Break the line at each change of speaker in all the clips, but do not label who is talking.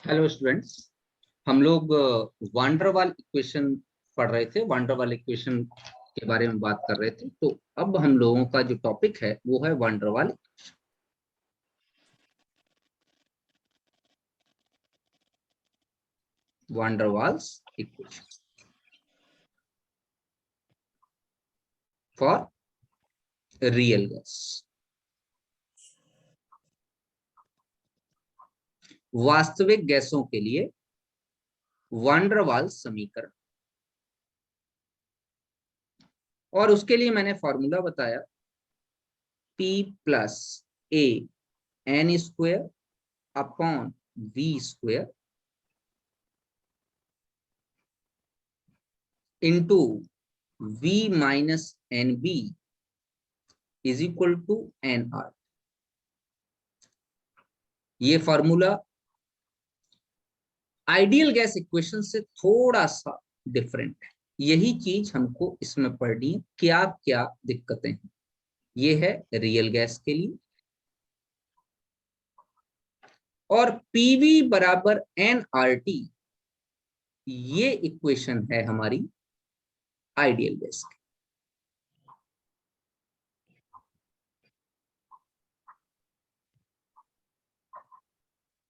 Hello students. हम लोग van der Waal equation पढ़ रहे थे। वांडरवाल इक्वेशन के बारे में बात कर रहे थे। तो अब हम लोगों का जो टॉपिक है वो है van der waal van der waals equation for real gas. वास्तविक गैसों के लिए वांडरवाल समीकरण। और उसके लिए मैंने फॉर्मूला बताया P plus a n square upon V square into V minus n b is equal to n R. ये फॉर्मूला आइडियल गैस इक्वेशन से थोड़ा सा डिफरेंट है। यही चीज हमको इसमें पढ़नी है, क्या क्या दिक्कतें हैं। ये है रियल गैस के लिए, और पीवी बराबर एन आर टी, ये इक्वेशन है हमारी आइडियल गैस की।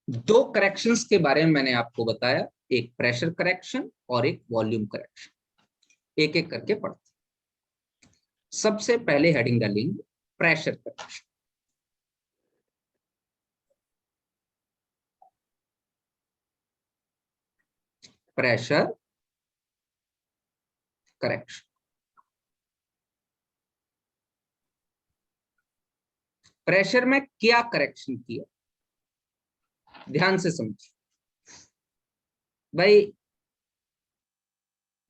दो करेक्शंस के बारे में मैंने आपको बताया, एक प्रेशर करेक्शन और एक वॉल्यूम करेक्शन। एक एक करके पढ़ते। सबसे पहले हेडिंग डालेंगे pressure correction. Pressure correction. Pressure में क्या करेक्शन किया, ध्यान से समझिए भाई।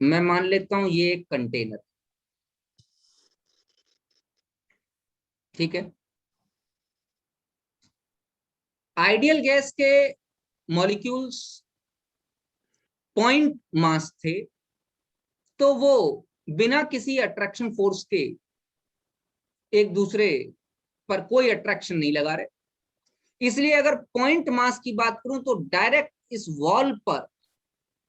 मैं मान लेता हूं ये एक कंटेनर, ठीक है। आइडियल गैस के मॉलिक्यूल्स पॉइंट मास थे, तो वो बिना किसी अट्रैक्शन फोर्स के एक दूसरे पर कोई अट्रैक्शन नहीं लगा रहे। इसलिए अगर पॉइंट मास की बात करूं तो डायरेक्ट इस वॉल पर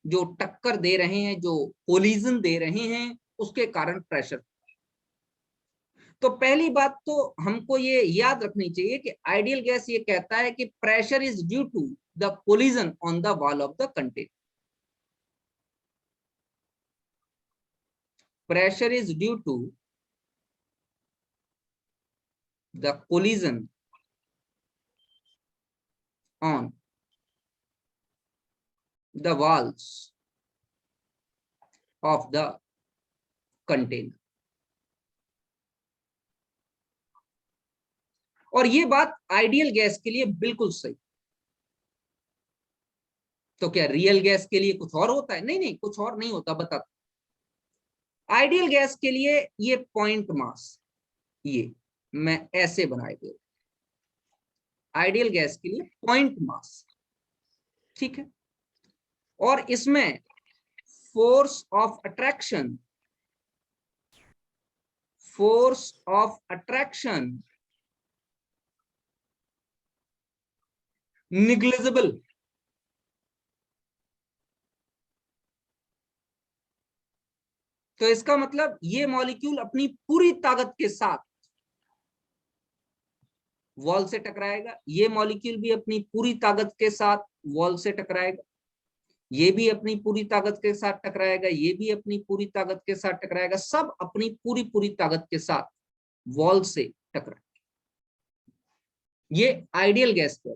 जो टक्कर दे रहे हैं, जो कोलिजन दे रहे हैं, उसके कारण प्रेशर। तो पहली बात तो हमको ये याद रखनी चाहिए कि आइडियल गैस ये कहता है कि pressure is due to the collision on the wall of the container. Pressure is due to the collision on the walls of the container। और ये बात आइडियल गैस के लिए बिल्कुल सही। तो क्या रियल गैस के लिए कुछ और होता है? नहीं नहीं, कुछ और नहीं होता। बता, आइडियल गैस के लिए ये पॉइंट मास, ये मैं ऐसे बनाए दे, आइडियल गैस के लिए पॉइंट मास, ठीक है। और इसमें force of attraction, force of attraction negligible. तो इसका मतलब ये मॉलिक्यूल अपनी पूरी ताकत के साथ वॉल से टकराएगा, ये मॉलिक्यूल भी अपनी पूरी ताकत के साथ वॉल से टकराएगा, ये भी अपनी पूरी ताकत के साथ टकराएगा, ये भी अपनी पूरी ताकत के साथ टकराएगा, सब अपनी पूरी पूरी ताकत के साथ वॉल से टकराएगा। ये आइडियल गैस है।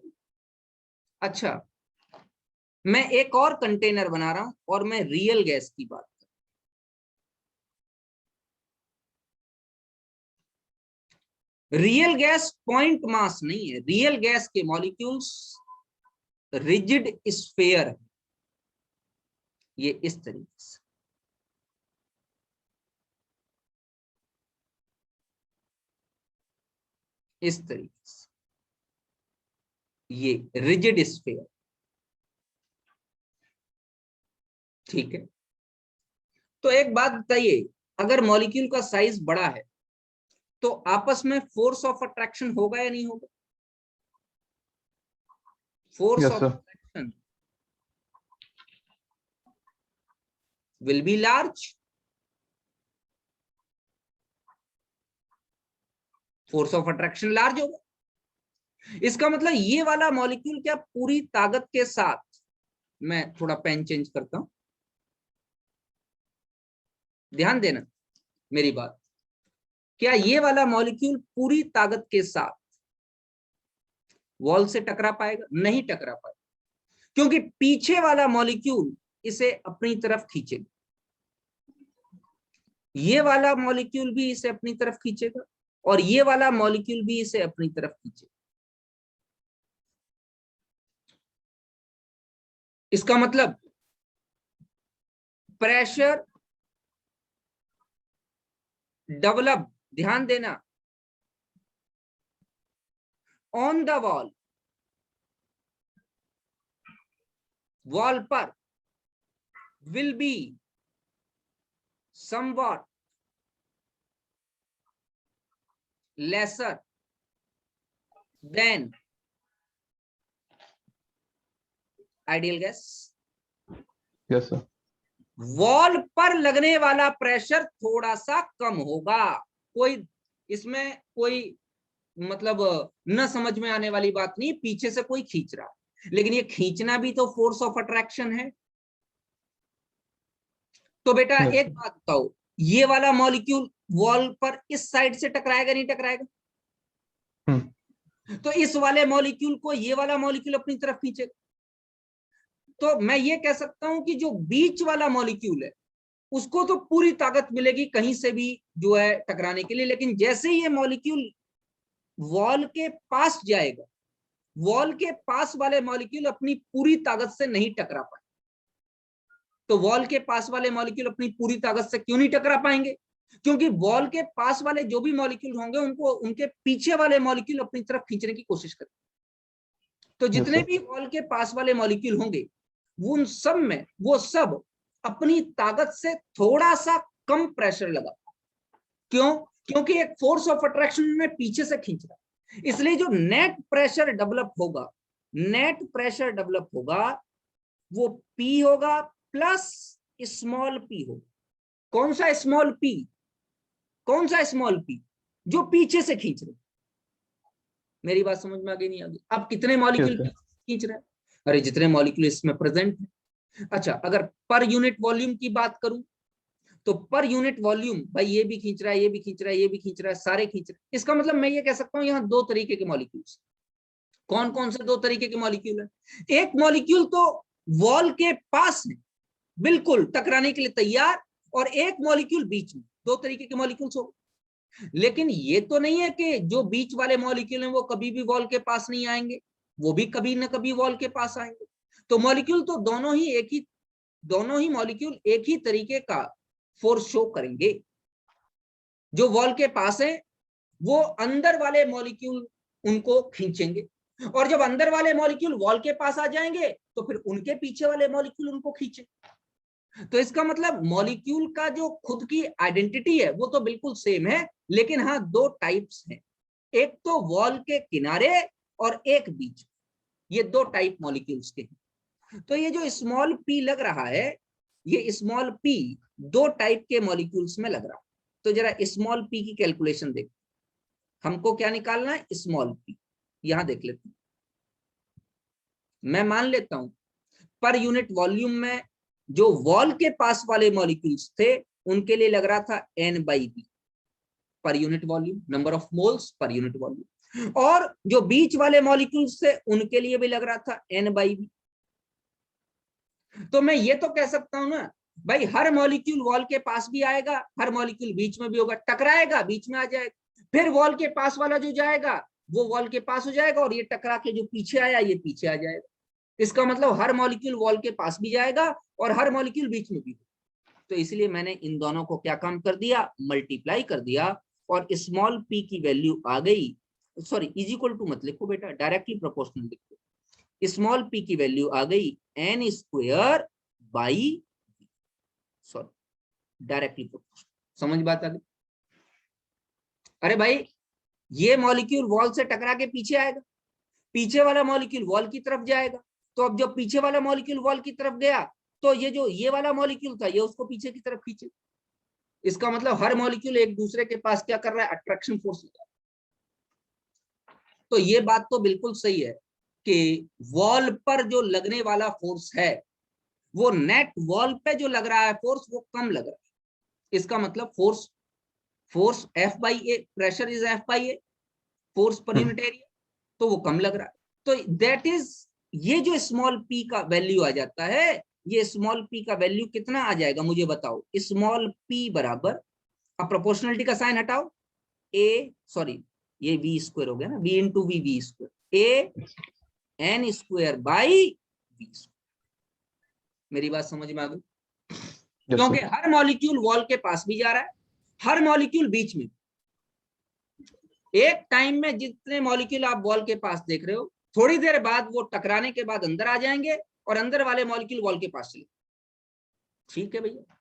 अच्छा, मैं एक और कंटेनर बना रहा हूं और मैं रियल गैस की बात कर, रियल गैस पॉइंट मास नहीं है। रियल गैस के मॉलिक्यूल्स रिजिड स्फेयर है, ये इस तरीके से, इस तरीके से, ये रिजिड स्फेयर, ठीक है। तो एक बात बताइए, अगर मॉलिक्यूल का साइज बड़ा है तो आपस में फोर्स ऑफ अट्रैक्शन होगा या नहीं होगा? Force
yes
of
sir.
Attraction will be large. Force of attraction large होगा। इसका मतलब ये वाला मॉलिक्यूल क्या पूरी ताकत के साथ, मैं थोड़ा पेन चेंज करता हूं, ध्यान देना मेरी बात, क्या ये वाला मॉलिक्यूल पूरी ताकत के साथ वॉल से टकरा पाएगा? नहीं टकरा पाएगा, क्योंकि पीछे वाला मॉलिक्यूल इसे अपनी तरफ खींचेगा, ये वाला मॉलिक्यूल भी इसे अपनी तरफ खींचेगा और ये वाला मॉलिक्यूल भी इसे अपनी तरफ खींचेगा। इसका मतलब प्रेशर डेवलप, ध्यान देना, ऑन द वॉल, वॉल पर will be somewhat lesser than ideal gas.
Yes sir.
Wall पर लगने वाला प्रेशर थोड़ा सा कम होगा। कोई इसमें कोई मतलब न समझ में आने वाली बात नहीं, पीछे से कोई खींच रहा, लेकिन ये खींचना भी तो फोर्स ऑफ अट्रैक्शन है। तो बेटा
Yes.
एक बात बताओ, ये वाला मॉलिक्यूल वॉल पर इस साइड से टकराएगा नहीं टकराएगा? तो इस वाले मॉलिक्यूल को ये वाला मॉलिक्यूल अपनी तरफ खींचेगा। तो मैं ये कह सकता हूं कि जो बीच वाला मॉलिक्यूल है उसको तो पूरी ताकत मिलेगी कहीं से भी जो है टकराने के लिए, लेकिन जैसे ही ये मॉलिक्यूल वॉल के पास जाएगा, वॉल के पास वाले मॉलिक्यूल अपनी पूरी ताकत से नहीं टकरा पाए। तो वॉल के पास वाले मॉलिक्यूल अपनी पूरी ताकत से क्यों नहीं टकरा पाएंगे? क्योंकि वॉल के पास वाले जो भी मॉलिक्यूल होंगे उनको उनके पीछे वाले मॉलिक्यूल अपनी तरफ खींचने की कोशिश करेंगे। तो जितने भी वॉल के पास वाले मॉलिक्यूल होंगे उन सब में वो सब अपनी ताकत से थोड़ा सा कम प्रेशर लगा। क्यों? क्योंकि एक फोर्स ऑफ अट्रैक्शन में पीछे से खींच रहा है। इसलिए जो नेट प्रेशर डेवलप होगा, नेट प्रेशर डेवलप होगा वो P होगा प्लस स्मॉल p होगा। कौन सा स्मॉल p? कौन सा स्मॉल p? जो पीछे से खींच रहे। मेरी बात समझ में आ गई नहीं आ गई? अब कितने मॉलिक्यूल खींच रहे हैं? अरे जितने मॉलिक्यूल इसमें प्रेजेंट है। अच्छा, अगर पर यूनिट वॉल्यूम की बात करूं तो पर यूनिट वॉल्यूम भाई ये भी खींच रहा है, ये भी खींच रहा है, ये भी खींच रहा है, सारे खींच रहे हैं। इसका मतलब मैं ये कह सकता हूं यहाँ दो तरीके के मॉलिक्यूल्स। कौन कौन से दो तरीके के मॉलिक्यूल है? एक मॉलिक्यूल तो वॉल के पास है, बिल्कुल टकराने के लिए तैयार, और एक मॉलिक्यूल बीच में। दो तरीके के मॉलिक्यूल्स हो। लेकिन ये तो नहीं है कि जो बीच वाले मॉलिक्यूल हैं वो कभी भी वॉल के पास नहीं आएंगे, वो भी कभी ना कभी वॉल के पास आएंगे। तो मॉलिक्यूल तो दोनों ही मॉलिक्यूल एक ही तरीके का फोर्स शो करेंगे। जो वॉल के पास है वो अंदर वाले मॉलिक्यूल उनको खींचेंगे, और जब अंदर वाले मॉलिक्यूल वॉल के पास आ जाएंगे तो फिर उनके पीछे वाले मॉलिक्यूल उनको खींचेंगे। तो इसका मतलब मॉलिक्यूल का जो खुद की आइडेंटिटी है वो तो बिल्कुल सेम है, लेकिन हाँ दो टाइप्स हैं, एक तो वॉल के किनारे और एक बीच। ये दो टाइप मॉलिक्यूल्स के हैं। तो ये जो स्मॉल p लग रहा है, ये स्मॉल p दो टाइप के मॉलिक्यूल्स में लग रहा है। तो जरा स्मॉल p की कैलकुलेशन देख, हमको क्या निकालना है? Small p। यहां देख लेते हैं। मैं मान लेता हूं पर यूनिट वॉल्यूम में जो वॉल के पास वाले मॉलिक्यूल्स थे उनके लिए लग रहा था N/V per unit volume, number of moles per unit volume, और जो बीच वाले मॉलिक्यूल्स थे उनके लिए भी लग रहा था N/V। तो मैं ये तो कह सकता हूं ना भाई, हर मॉलिक्यूल वॉल के पास भी आएगा, हर मॉलिक्यूल बीच में भी होगा, टकराएगा, बीच में आ जाएगा, फिर वॉल के पास वाला जो जाएगा वो वॉल के पास हो जाएगा, और ये टकरा के जो पीछे आया ये पीछे आ जाएगा। इसका मतलब हर मॉलिक्यूल वॉल के पास भी जाएगा और हर मॉलिक्यूल बीच में भी। तो इसलिए मैंने इन दोनों को क्या काम कर दिया? मल्टीप्लाई कर दिया, और स्मॉल p की वैल्यू आ गई, सॉरी इज इक्वल टू मत लिखो बेटा, डायरेक्टली प्रोपोर्शनल लिखो। स्मॉल p की वैल्यू आ गई N² by, sorry directly proportional. समझ बात आ गई? अरे भाई ये मॉलिक्यूल वॉल से टकरा के पीछे आएगा, पीछे वाला मॉलिक्यूल वॉल की तरफ जाएगा, तो अब जब पीछे वाला मॉलिक्यूल वॉल की तरफ गया तो ये जो ये वाला मॉलिक्यूल था ये उसको पीछे की तरफ खींचे, इसका मतलब हर मॉलिक्यूल एक दूसरे के पास क्या कर रहा है, अट्रैक्शन फोर्स लगा। तो ये बात तो बिल्कुल सही है कि वॉल पर जो लगने वाला फोर्स है वो नेट वॉल पे जो लग रहा है फोर्स वो कम लग रहा है। इसका मतलब force F by A, pressure is F by A, force per unit area, तो वो कम लग रहा है। तो दैट इज, ये जो स्मॉल p का वैल्यू आ जाता है, ये स्मॉल p का वैल्यू कितना आ जाएगा मुझे बताओ। स्मॉल p बराबर, अब प्रोपोर्शनलिटी का साइन हटाओ, a सॉरी ये v स्क्वायर हो गया ना, v into V square, a n square by v square. मेरी बात समझ में आ गई? क्योंकि हर मॉलिक्यूल वॉल के पास भी जा रहा है, हर मॉलिक्यूल बीच में। एक टाइम में जितने मॉलिक्यूल आप वॉल के पास देख रहे हो, थोड़ी देर बाद वो टकराने के बाद अंदर आ जाएंगे और अंदर वाले मॉलिक्यूल वॉल के पास चले। ठीक है भैया,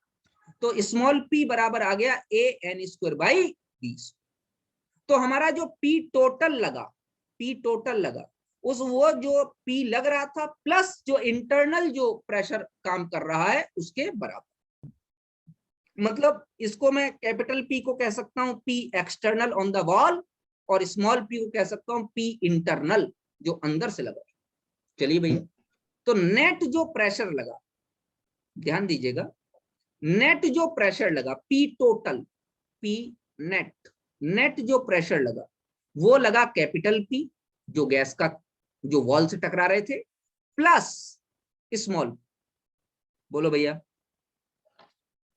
तो स्मॉल p बराबर आ गया a n square by v। तो हमारा जो p टोटल लगा उस वो जो p लग रहा था प्लस जो इंटरनल जो प्रेशर काम कर रहा है उसके बराबर। मतलब इसको मैं कैपिटल P को कह सकता हूं P external on the wall, और स्मॉल p को कह सकता हूं P इंटरनल जो अंदर से लगा। चलिए भैया, तो नेट जो प्रेशर लगा, ध्यान दीजिएगा, नेट जो प्रेशर लगा P टोटल, P नेट जो प्रेशर लगा वो लगा कैपिटल P जो गैस का जो वॉल से टकरा रहे थे, प्लस स्मॉल, बोलो भैया।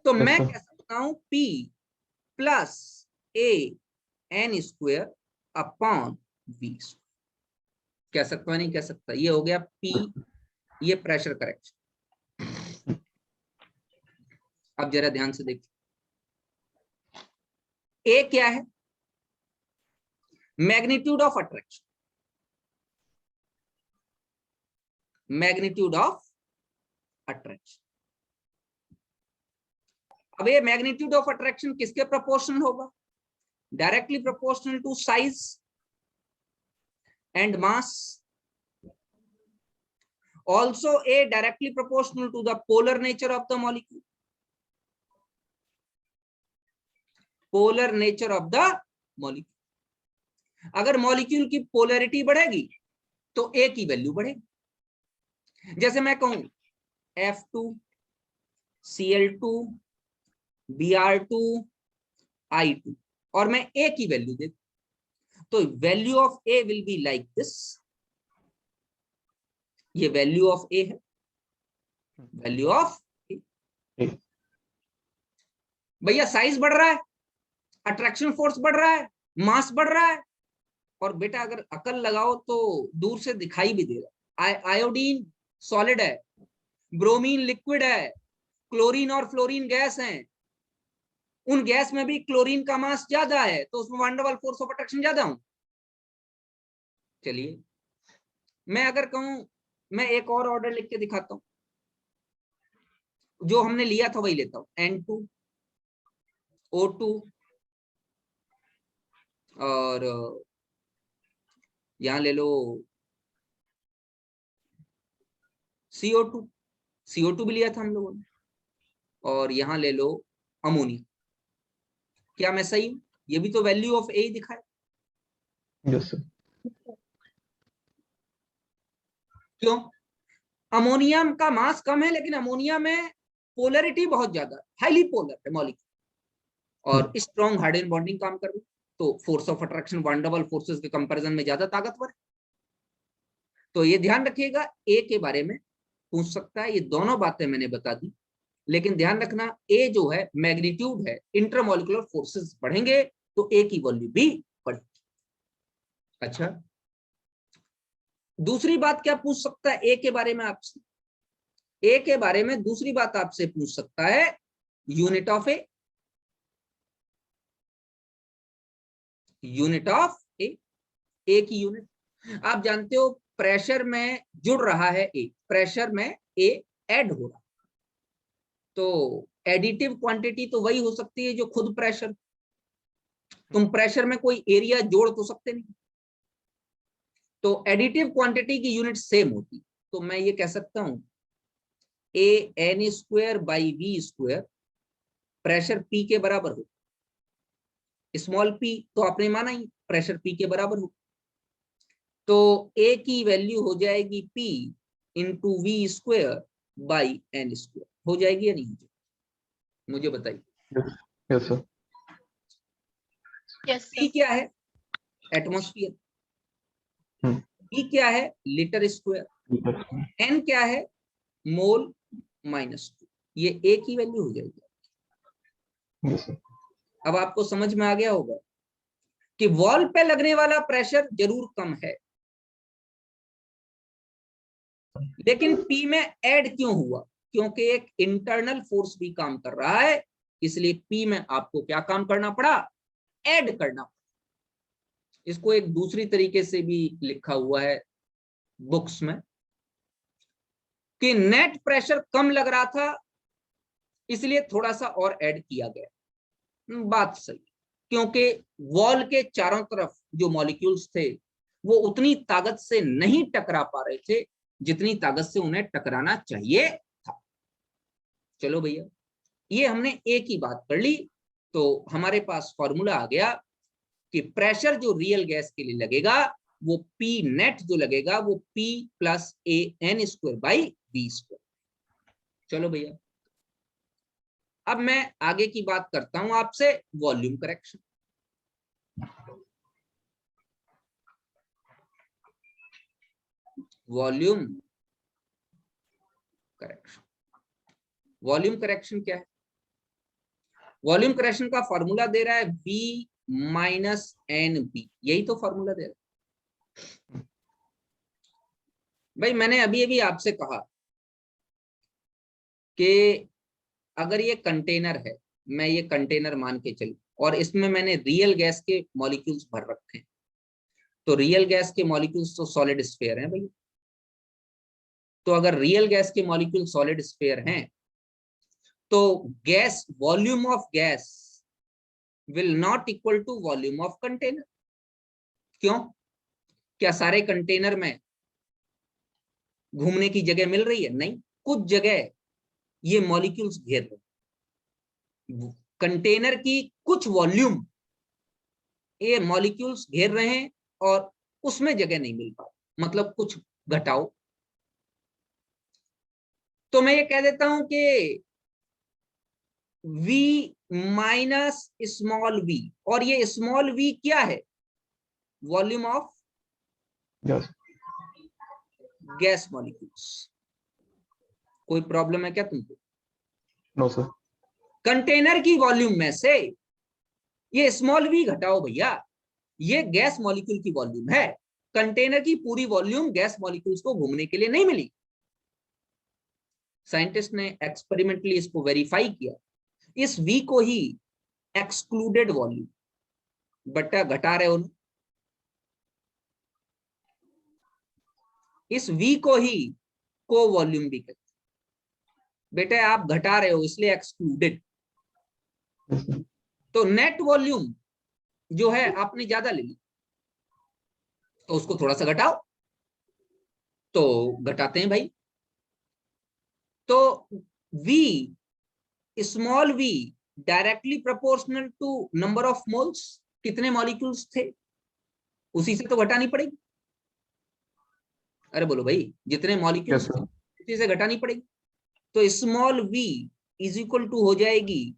तो मैं कह सकता हूं P plus a n square upon v। कह सकता है नहीं कह सकता, ये हो गया P, ये प्रेशर करेक्शन। अब जरा ध्यान से देखिए, A क्या है, magnitude of attraction, magnitude of attraction. अब ये मैग्नीट्यूड ऑफ अट्रैक्शन किसके प्रोपोर्शनल होगा, directly proportional to size and mass, also A directly proportional to the polar nature of the molecule, polar nature of the molecule। अगर molecule की polarity बढ़ेगी तो A की value बढ़ेगी। जैसे मैं कहूं F2 Cl2 Br2 I2 और मैं A की वैल्यू दे, तो value of A will be like this, ये वैल्यू ऑफ A है, वैल्यू ऑफ A। भैया साइज बढ़ रहा है, अट्रैक्शन फोर्स बढ़ रहा है, मास बढ़ रहा है, और बेटा अगर अकल लगाओ तो दूर से दिखाई भी देगा। आयोडीन सॉलिड है, ब्रोमीन लिक्विड है, क्लोरीन और फ्लोरीन गैस हैं, उन गैस में भी क्लोरीन का मास ज्यादा है तो उसमें वंडर वाल फोर्स ऑफ अट्रैक्शन ज्यादा हूं। चलिए मैं अगर कहूं, मैं एक और ऑर्डर लिख के दिखाता हूं, जो हमने लिया था वही लेता हूं, N2 O2 और यहां ले लो CO2, CO2 भी लिया था हम लोगों ने, और यहां ले लो अमोनिया। क्या मैं सही हूं, ये भी तो वैल्यू ऑफ ए दिखाए।
Yes sir.
क्यों, अमोनिया का मास कम है लेकिन अमोनिया में पोलैरिटी बहुत ज्यादा, हाईली पोलर है मॉलिक्यूल, और स्ट्रॉन्ग हाइड्रोजन बॉन्डिंग काम कर रही, तो force of attraction one double forces के कंपैरिजन में ज्यादा ताकतवर है। तो ये ध्यान रखिएगा, ए के बारे में पूछ सकता है, ये दोनों बातें मैंने बता दी, लेकिन ध्यान रखना ए जो है मैग्नीट्यूड है, इंटरमॉलिक्यूलर फोर्सेस बढ़ेंगे तो ए की वैल्यू भी बढ़ेगी। अच्छा, दूसरी बात क्या पूछ सकता है ए के बारे में आपसे, ए के बारे में दूसरी बात आपसे पूछ सकता है unit of a, unit of a, a की यूनिट। आप जानते हो प्रेशर में जुड़ रहा है ए, प्रेशर में ए ऐड हो रहा, तो एडिटिव क्वांटिटी तो वही हो सकती है जो खुद प्रेशर, तुम प्रेशर में कोई एरिया जोड़ तो सकते नहीं, तो एडिटिव क्वांटिटी की यूनिट सेम होती। तो मैं ये कह सकता हूं AN²/V², प्रेशर P के बराबर हो। स्मॉल p तो आपने माना ही प्रेशर P के बराबर हो, तो A की वैल्यू हो जाएगी P इंटू V²/N²। हो जाएगी या नहीं? मुझे बताइए।
Yes sir.
यस
P क्या है? एटमॉस्फेयर। E क्या है? Litre square. N क्या है? मोल -2। ये A की वैल्यू हो जाएगी।
Yes sir.
अब आपको समझ में आ गया होगा कि वॉल पे लगने वाला प्रेशर जरूर कम है, लेकिन P में ऐड क्यों हुआ? क्योंकि एक इंटरनल फोर्स भी काम कर रहा है, इसलिए P में आपको क्या काम करना पड़ा? ऐड करना पड़ा। इसको एक दूसरी तरीके से भी लिखा हुआ है बुक्स में कि नेट प्रेशर कम लग रहा था, इसलिए थोड़ा सा और ऐड किया गया। बात सही, क्योंकि वॉल के चारों तरफ जो मॉलिक्यूल्स थे वो उतनी ताकत से नहीं टकरा पा रहे थे जितनी ताकत से उन्हें टकराना चाहिए था। चलो भैया, ये हमने ए की बात कर ली, तो हमारे पास फॉर्मूला आ गया कि प्रेशर जो रियल गैस के लिए लगेगा वो P नेट जो लगेगा वो P + AN²/V²। चलो भैया, अब मैं आगे की बात करता हूं आपसे, volume correction. Volume correction, volume correction क्या है? वॉल्यूम करेक्शन का फॉर्मूला दे रहा है V - NB, यही तो फॉर्मूला दे रहा है भाई। मैंने अभी अभी आपसे कहा कि अगर ये कंटेनर है, मैं ये कंटेनर मान के चलूं और इसमें मैंने रियल गैस के मॉलिक्यूल्स भर रखे हैं, तो रियल गैस के मॉलिक्यूल्स तो सॉलिड स्फीयर हैं भाई। तो अगर रियल गैस के मॉलिक्यूल सॉलिड स्फीयर हैं तो gas, volume of gas will not equal to volume of container. क्यों? क्या सारे कंटेनर में घूमने की जगह मिल रही है? नहीं, कुछ जगह ये मॉलिक्यूल्स घेर रहे हैं। कंटेनर की कुछ वॉल्यूम ये मॉलिक्यूल्स घेर रहे हैं और उसमें जगह नहीं मिल पा, मतलब कुछ घटाओ। तो मैं ये कह देता हूं कि V - स्मॉल v, और ये स्मॉल v क्या है? Volume of
yes.
Gas molecules. कोई प्रॉब्लम है क्या तुमको?
No sir.
कंटेनर की वॉल्यूम में से ये स्मॉल v घटाओ भैया, ये गैस मॉलिक्यूल की वॉल्यूम है। कंटेनर की पूरी वॉल्यूम गैस मॉलिक्यूल्स को घूमने के लिए नहीं मिली। साइंटिस्ट ने एक्सपेरिमेंटली इसको वेरीफाई किया, इस v को ही एक्सक्लूडेड वॉल्यूम, बटा घटा रहे हो, इस v को ही को वॉल्यूम भी कहते हैं। बेटा आप घटा रहे हो इसलिए एक्सक्लूडेड। तो नेट वॉल्यूम जो है आपने ज्यादा ले ली, तो उसको थोड़ा सा घटाओ, तो घटाते हैं भाई। तो v, small v directly proportional to number of moles, कितने मॉलिक्यूल्स थे उसी से तो घटानी पड़ेगी। अरे बोलो भाई, जितने मॉलिक्यूल्स थे उसी से घटानी पड़ेगी। तो small v is equal to हो जाएगी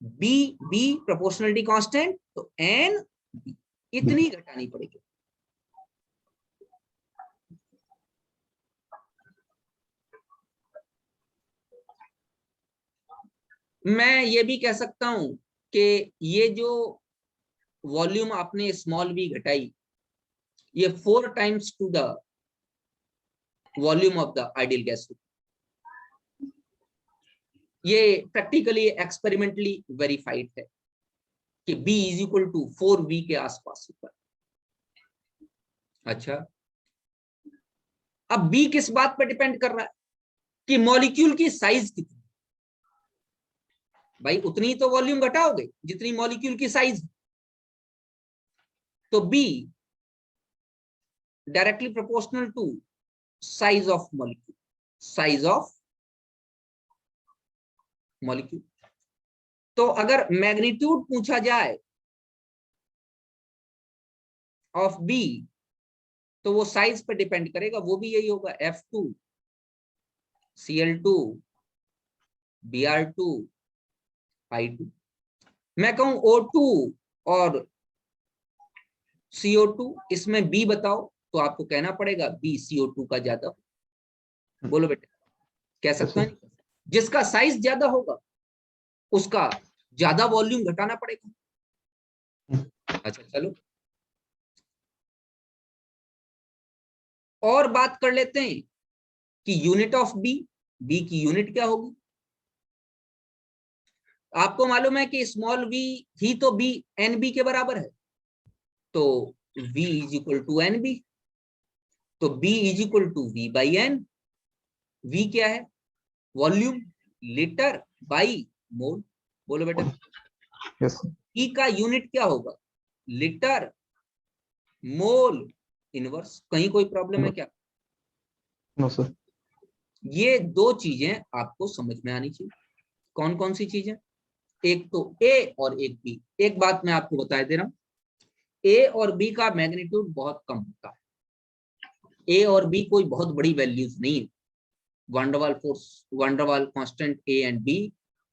b, b प्रोपोर्शनलिटी कांस्टेंट, तो n b, इतनी घटानी पड़ेगी। मैं ये भी कह सकता हूं कि ये जो वॉल्यूम आपने स्मॉल v घटाई, ये 4 times to the volume of the ideal gas. ये प्रैक्टिकली एक्सपेरिमेंटली वेरीफाइड है कि b is equal to 4v के आसपास होता है। अच्छा, अब b किस बात पर डिपेंड कर रहा है कि मॉलिक्यूल की साइज कितनी। भाई उतनी तो वॉल्यूम घटाओगे जितनी मॉलिक्यूल की साइज, तो b directly proportional to size of molecule, size of molecule. तो अगर मैग्नीट्यूड पूछा जाए ऑफ बी तो वो साइज पे डिपेंड करेगा, वो भी यही होगा F2 Cl2 Br2 I2। मैं कहूं O2 और CO2, इसमें B बताओ, तो आपको कहना पड़ेगा B CO2 का ज्यादा। बोलो बेटा, कह
Yes,
सकते
sir.
हैं? जिसका साइज ज्यादा होगा उसका ज्यादा वॉल्यूम घटाना पड़ेगा। अच्छा चलो और बात कर लेते हैं कि यूनिट ऑफ बी, बी की यूनिट क्या होगी। आपको मालूम है कि स्मॉल वी ही तो बी एन बी के बराबर है, तो v is equal to n b, तो b is equal to V by n. v क्या है? Volume, litre by mole. बोलो बेटा,
Yes, sir.
e का यूनिट क्या होगा? Litre mole inverse. कहीं कोई प्रॉब्लम है
No,
क्या?
no, sir.
ये दो चीजें आपको समझ में आनी चाहिए। कौन कौन सी चीजें? एक तो a और एक b। एक बात मैं आपको बता दे रहा हूं, a और b का मैग्नीट्यूड बहुत कम होता है। a और b कोई बहुत बड़ी वैल्यूज नहीं है। Van der Waals force, van der Waals constant a and b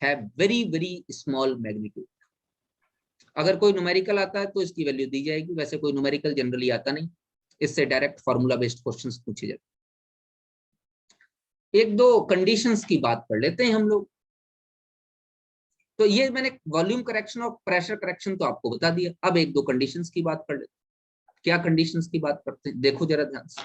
have very very small magnitude. अगर कोई न्यूमेरिकल आता है तो इसकी वैल्यू दी जाएगी, वैसे कोई न्यूमेरिकल जनरली आता नहीं, इससे डायरेक्ट फार्मूला बेस्ड क्वेश्चंस पूछे जाते। एक दो कंडीशंस की बात कर लेते हैं हम लोग। तो ये मैंने वॉल्यूम करेक्शन और प्रेशर करेक्शन तो आपको बता दिया, अब एक दो कंडीशंस की बात कर लेते हैं। क्या कंडीशंस की बात करते हैं, देखो जरा ध्यान से।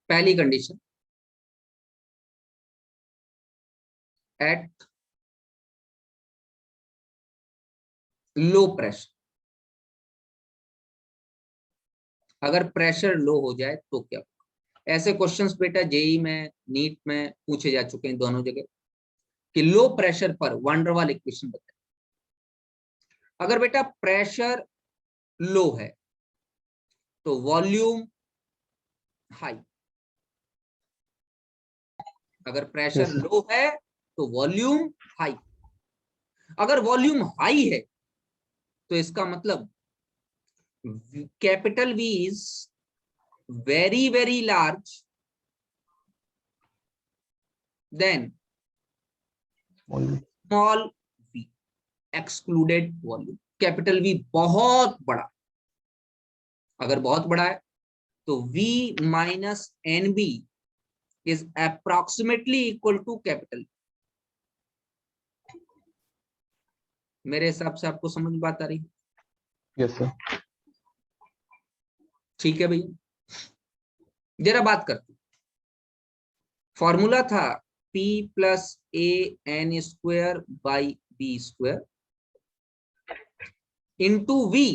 पहली कंडीशन, एट लो प्रेशर। अगर प्रेशर लो हो जाए तो क्या? ऐसे क्वेश्चंस बेटा जेई में, नीट में पूछे जा चुके हैं दोनों जगह, कि लो प्रेशर पर वंडरवाल इक्वेशन बताए। अगर बेटा प्रेशर लो है तो वॉल्यूम हाई। अगर प्रेशर
Yes, sir.
लो है तो वॉल्यूम हाई। अगर वॉल्यूम हाई है तो इसका मतलब capital V is very very large then
Only.
Small V excluded volume. Capital V बहुत बड़ा, अगर बहुत बड़ा है तो v minus n b is approximately equal to capital. मेरे हिसाब से आपको समझ बात आ रही है?
Yes, sir.
ठीक है भैया, जरा बात करते। फॉर्मूला था p plus a n square by B square into V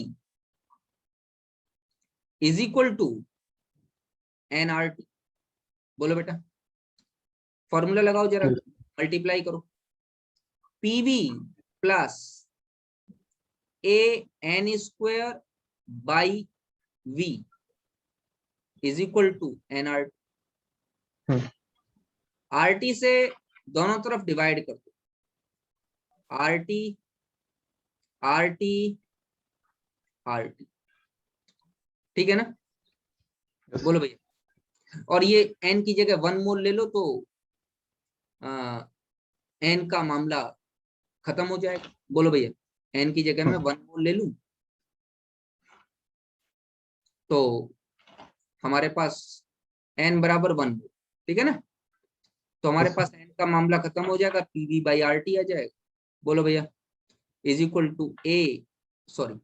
is equal to n R T. बोलो बेटा, फॉर्मूला लगाओ जरा,
Yes.
मल्टीप्लाई करो। PV plus a n square by V is equal to n R T.
Hmm.
R T से दोनों तरफ divide कर दो, R T R T R T. ठीक है ना?
Yes.
बोलो भैया, और ये एन की जगह 1 मोल ले लो तो एन का मामला खत्म हो जाएगा। बोलो भैया, एन की जगह में 1 मोल ले लूं तो हमारे पास एन बराबर 1 मोल। ठीक है ना? तो हमारे
Yes, sir.
पास एन का मामला खत्म हो जाएगा, पीवी बाई आर टी आ जाएगा। बोलो भैया, is equal to a, sorry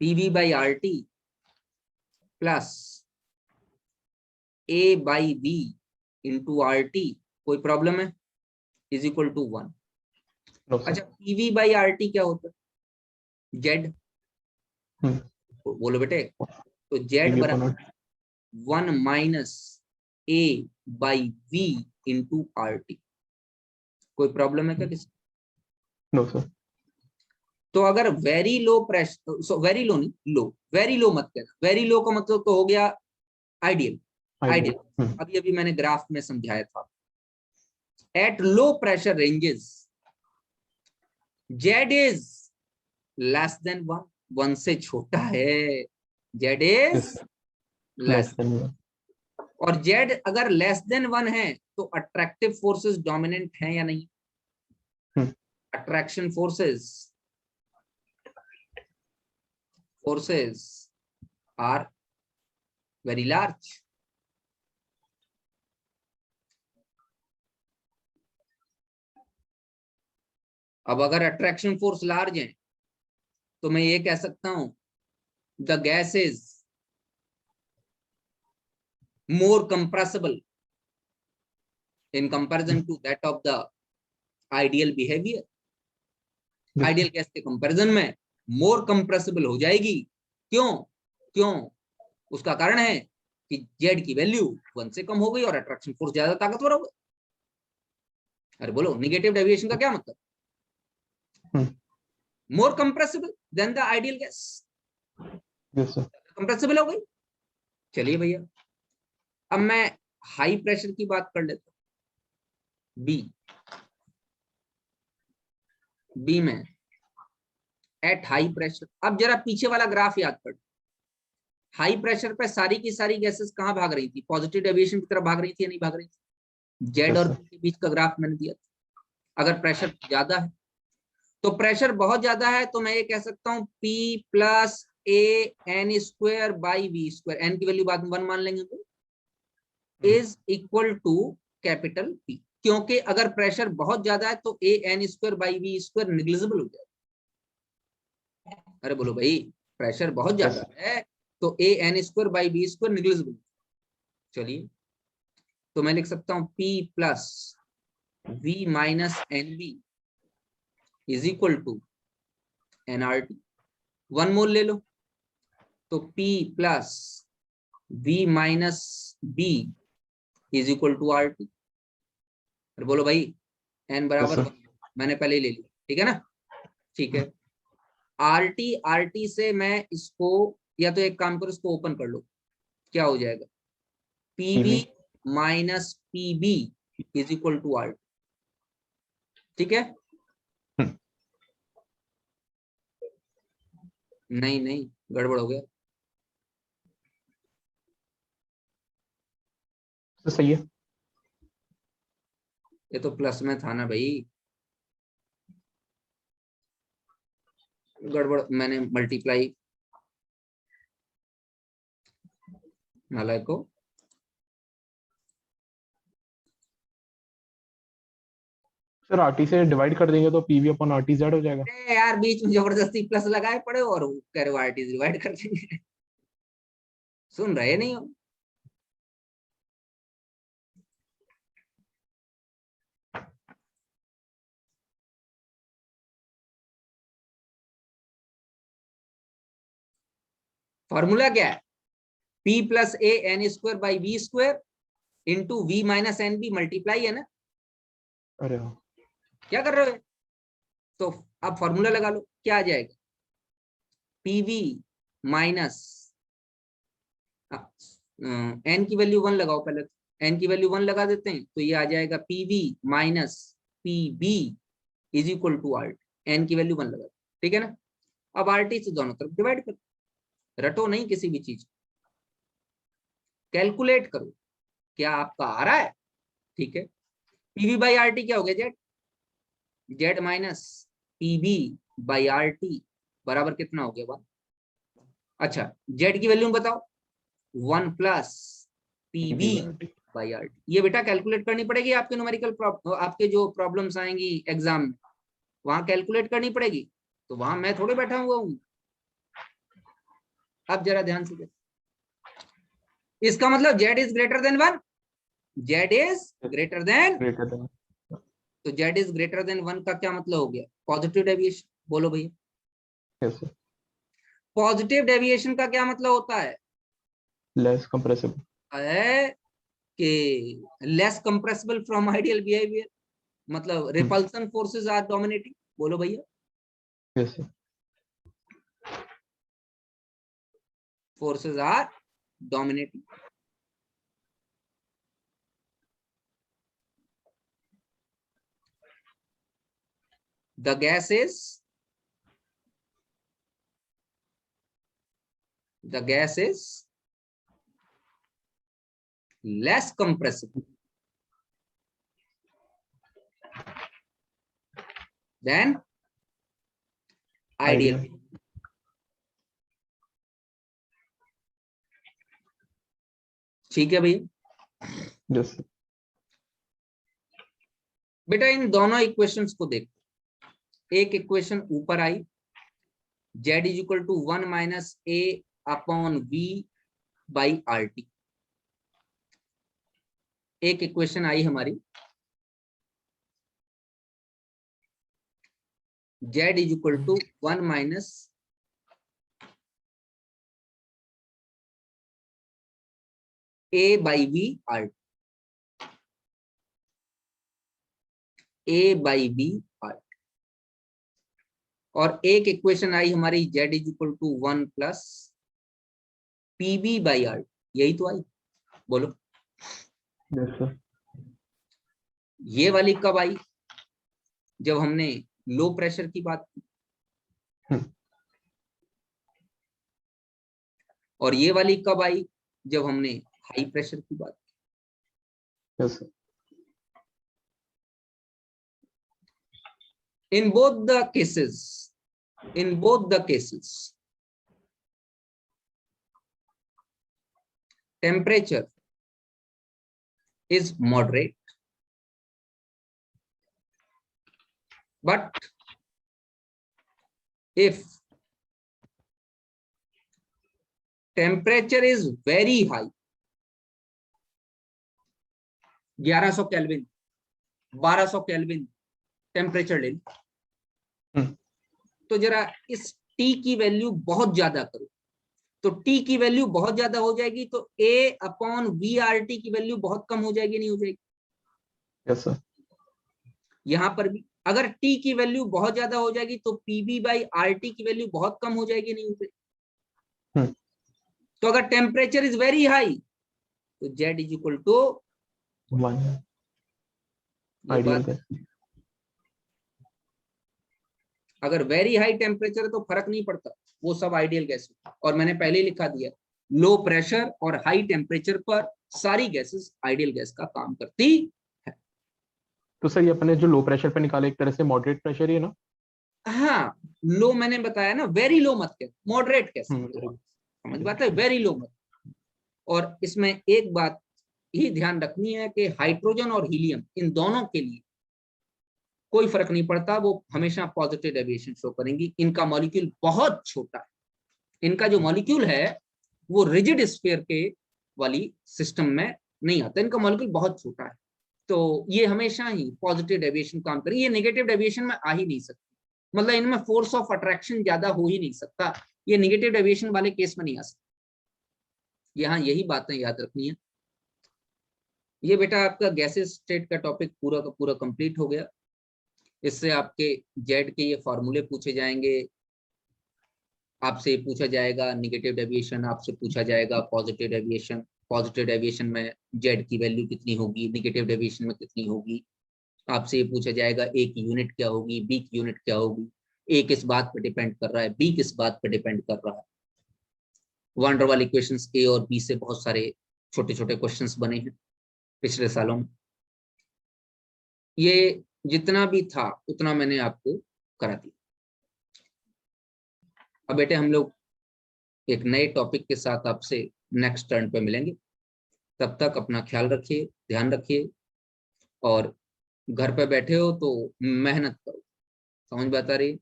PV by R T plus a by b into R T. कोई प्रॉब्लम है? Is equal to 1।
No, sir.
अच्छा, पीवी बाई आर टी क्या होता है? जेड।
Hmm.
बोलो बेटे, तो जेड
PV upon
बराबर
RT.
1 minus a by V into R T. कोई प्रॉब्लम है क्या किसी?
No sir.
तो अगर very low pressure, very low नहीं, लो, वेरी लो मत कहना, वेरी लो का मतलब तो हो गया आइडियल। आइडियल अभी अभी मैंने ग्राफ में समझाया था। At low pressure ranges Z is less than 1, 1 से छोटा है, जेड इज लेस। और जेड अगर लेस देन 1 है तो अट्रैक्टिव फोर्सेस डोमिनेंट है या नहीं? Attraction forces are very large. अब अगर अट्रैक्शन फोर्स लार्ज है तो मैं ये कह सकता हूं the gas is more compressible in comparison to that of the ideal behavior. Ideal gas के कंपैरिजन में मोर कंप्रेसिबल हो जाएगी। क्यों? उसका कारण है कि जेड की वैल्यू 1 से कम हो गई और अट्रैक्शन फोर्स ज्यादा ताकतवर हो गई। अरे बोलो, नेगेटिव डेविएशन का क्या मतलब? More compressible than the ideal gas. Compressible हो गई। चलिए भैया, अब मैं हाई प्रेशर की बात कर लेता हूं। बी में एट हाई प्रेशर, अब जरा पीछे वाला ग्राफ याद कर। हाई प्रेशर पे सारी की सारी गैसेस कहां भाग रही थी? पॉजिटिव डेविएशन की तरफ भाग रही थी या नहीं भाग रही थी? जेड और बी के बीच का ग्राफ मैंने दिया था। अगर प्रेशर ज्यादा है तो प्रेशर बहुत ज्यादा है तो मैं ये कह सकता हूं P plus a n square by v square, n की वैल्यू बाद में 1 मान लेंगे तो is equal to capital P। क्योंकि अगर प्रेशर बहुत ज्यादा है तो a n square by v square negligible हो जाएगा। अरे बोलो भाई, प्रेशर बहुत ज्यादा है तो a n square by B square negligible. चलिए, तो मैं लिख सकता हूं P plus v minus n b is equal to NRT. 1 mole ले लो तो P plus v minus b is equal to R T. बोलो भाई, n बराबर 1 मैंने पहले ही ले लिया, ठीक है ना? ठीक है, आर टी से मैं इसको, या तो एक काम करो, इसको ओपन कर लो, क्या हो जाएगा? PV minus PB is equal to R. ठीक है? नहीं, गड़बड़ हो गया।
तो सही है।
ये तो प्लस में था ना भाई, गड़बड़, मैंने मल्टीप्लाई नालायक को।
सर आरटी से डिवाइड कर देंगे तो पीवी अपॉन आरटी जेड हो जाएगा।
यार बीच में जबरदस्ती प्लस लगाए पड़े और कह रहे हो आरटी डिवाइड कर देंगे। सुन रहे नहीं हो? फॉर्मूला क्या है? P plus a n square by B square into V minus n b multiply है ना?
अरे
क्या कर रहे हो? तो अब फॉर्मूला लगा लो, क्या आ जाएगा? पीवी माइनस एन की वैल्यू 1 लगाओ पहले, तो एन की वैल्यू 1 लगा देते हैं तो ये आ जाएगा PV minus PB is equal to R. N की वैल्यू 1 लगा, ठीक है ना? अब आर टी से दोनों तरफ डिवाइड करो, रटो नहीं किसी भी चीज, कैलकुलेट करो क्या आपका आ रहा है। ठीक है, पीवी बाई आर टी क्या हो गया? Z, Z minus PB by R T बराबर कितना हो गया? 1। अच्छा, जेड की वैल्यू बताओ, 1 plus PB by R T. ये बेटा कैलकुलेट करनी पड़ेगी आपके न्यूमेरिकल, आपके जो प्रॉब्लम्स आएंगी एग्जाम में वहां कैलकुलेट करनी पड़ेगी, तो वहां मैं थोड़े बैठा हुआ हूं। अब जरा ध्यान से देखो, इसका मतलब Z is greater than 1, Z is greater than, तो जेड इज ग्रेटर देन 1 का क्या मतलब हो गया? Positive deviation. बोलो भैया,
यस सर।
पॉजिटिव डेविएशन का क्या मतलब होता है?
लेस कंप्रेसिबल
है कि less compressible from ideal behaviour, मतलब रिपल्सन फोर्सेस आर डोमिनेटिंग। बोलो भैया,
yes sir
forces are dominating. The gas is less compressible than ideal. ठीक है भैया।
यस सर
बेटा इन दोनों इक्वेशंस को देखो। एक इक्वेशन ऊपर आई, z is equal to 1 minus a upon v by R T. एक इक्वेशन आई हमारी z is equal to 1 minus a by v R T, a by v R. और एक इक्वेशन आई हमारी z is equal to 1 plus pb by R. यही तो आई। बोलो
यस सर
ये वाली कब आई? जब हमने लो प्रेशर की बात की। और ये वाली कब आई? जब हमने हाई प्रेशर की बात की।
Yes sir
in both the cases temperature is moderate, but if temperature is very high, 1100 kelvin 1200 kelvin temperature ले लो, तो जरा इस T की वैल्यू बहुत ज्यादा करो, तो T की वैल्यू बहुत ज्यादा हो जाएगी तो A अपॉन VRT की वैल्यू बहुत कम हो जाएगी, नहीं हो जाएगी?
यस सर
यहां पर भी अगर T की वैल्यू बहुत ज्यादा हो जाएगी तो PB बाई RT की वैल्यू बहुत कम हो जाएगी, नहीं हो जाएगी? तो अगर टेम्परेचर इज वेरी हाई तो Z is equal to
1 ideal.
अगर वेरी हाई टेम्परेचर तो फर्क नहीं पड़ता, वो सब आइडियल गैस। और मैंने पहले ही लिखा दिया, लो प्रेशर और हाई टेम्परेचर पर सारी गैसेस आइडियल गैस का काम करती है।
तो सर ये अपने जो लो प्रेशर पे निकाले एक तरह से मॉडरेट प्रेशर ही है ना?
हाँ, लो मैंने बताया ना, वेरी लो मत कह, मॉडरेट कैसे, समझ बात है, वेरी लो मत। और इसमें एक बात ही ध्यान रखनी है कि हाइड्रोजन और हीलियम इन दोनों के लिए कोई फर्क नहीं पड़ता, वो हमेशा पॉजिटिव डेविएशन शो करेंगी। इनका मॉलिक्यूल बहुत छोटा है, इनका जो मॉलिक्यूल है वो रिजिड स्फीयर के वाली सिस्टम में नहीं आता, इनका मॉलिक्यूल बहुत छोटा है, तो ये हमेशा ही पॉजिटिव डेविएशन काम करेंगे, ये नेगेटिव डेविएशन में आ ही नहीं सकती, मतलब इनमें फोर्स ऑफ अट्रैक्शन ज्यादा हो ही नहीं सकता, ये नेगेटिव डेविएशन वाले केस में नहीं आ सकता। यहाँ यही बातें याद रखनी है। ये बेटा आपका गैसेस स्टेट का टॉपिक पूरा का पूरा कंप्लीट हो गया। इससे आपके जेड के ये फॉर्मूले पूछे जाएंगे, आपसे पूछा जाएगा नेगेटिव डेविएशन, आपसे पूछा जाएगा पॉजिटिव डेविएशन। पॉजिटिव डेविएशन में जेड की वैल्यू कितनी होगी, नेगेटिव डेविएशन में कितनी होगी। आपसे ये पूछा जाएगा ए की यूनिट क्या होगी, बी की यूनिट क्या होगी, ए किस बात पर डिपेंड कर रहा है, बी किस बात पर डिपेंड कर रहा है। वान डर वाल इक्वेशंस ए और बी से बहुत सारे छोटे छोटे क्वेश्चंस बने हैं पिछले सालों में। ये जितना भी था उतना मैंने आपको करा दिया। अब बेटे हम लोग एक नए टॉपिक के साथ आपसे नेक्स्ट टर्न पे मिलेंगे। तब तक अपना ख्याल रखिए, ध्यान रखिए, और घर पे बैठे हो तो मेहनत करो, समझ बात आ रही?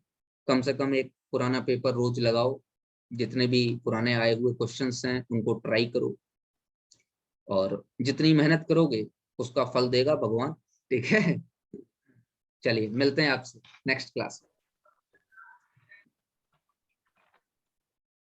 कम से कम एक पुराना पेपर रोज लगाओ, जितने भी पुराने आए हुए क्वेश्चंस हैं उनको ट्राई करो, और जितनी मेहनत करोगे उसका फल देगा भगवान, ठीक है? चलिए मिलते हैं आपसे नेक्स्ट क्लास में।